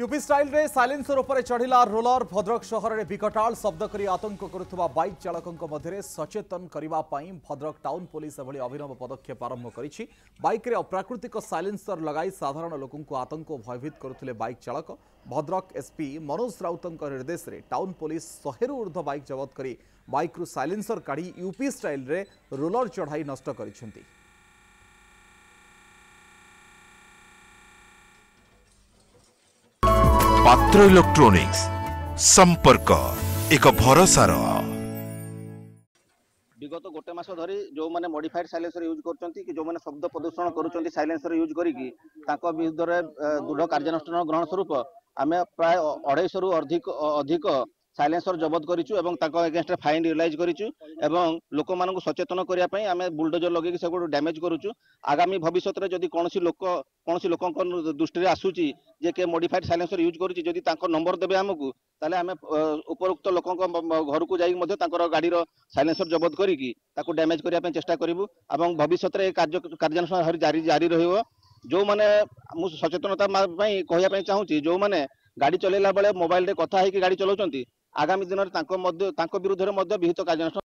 UP style रे silencer उपर चढ़िला roller Bhadrak सहर में विकटाल शब्द करी आतंक करुवा बाइक चालकों मध्य सचेतन करने भद्रक टाउन पुलिस एभली अभिनव पदक्षेप आरंभ करिछि। बाइक रे अप्राकृतिक साइलेंसर लगाई साधारण लोकंकु आतंक भयभीत करुथिले बाइक चालक। भद्रक एसपी मनोज राउतଙ୍କ निर्देश रे टाउन पुलिस 100 रु ऊर्ध्व बाइक जबत करी बाइक रु साइलेंसर काढ़ी यूपी स्टाइल रे रोलर चढ़ाई नष्ट करिसेंती। पात्र इलेक्ट्रॉनिक्स संपर्क एक भरोसार। विगत गोटे मास धरी जो माने मॉडिफाइड साइलेंसर यूज करछंती कि जो माने शब्द प्रदूषण करूछंती साइलेंसर यूज करिकी ताको विरुद्ध रे दृढ़ कार्यानुष्ठान ग्रहण स्वरूप आमे प्राय 250 रु अधिक साइलेंसर जबत करिछु एवं ताको अगेंस्ट फाइन रियलाइज करिछु एवं लोक मानकु सचेतन करिया पई आमे बुलडोजर लगेकी सेगु डैमेज करूछु। आगामी भविष्य रे जदी कोनोसी लोकन दृष्टि रे आसुची जे के मॉडिफाइड साइलेंसर यूज करूची जदी ताको नंबर देबे हमकु ताले आमे उपरोक्त लोकन घर को जाई मध्ये ताकर गाडीर साइलेंसर जबत करिकी ताको डैमेज करिया पई चेष्टा करिवु एवं भविष्य रे कार्यानुष्ठान जारी रहिबो। जो माने मु सचेतनता पई कहया पई चाहूची जो माने गाड़ी चलेला बेले मोबाइल रे कथा है कि गाड़ी चलाउछंती आगामी दिन में विरुद्ध में विहित कार्यानुष्ठान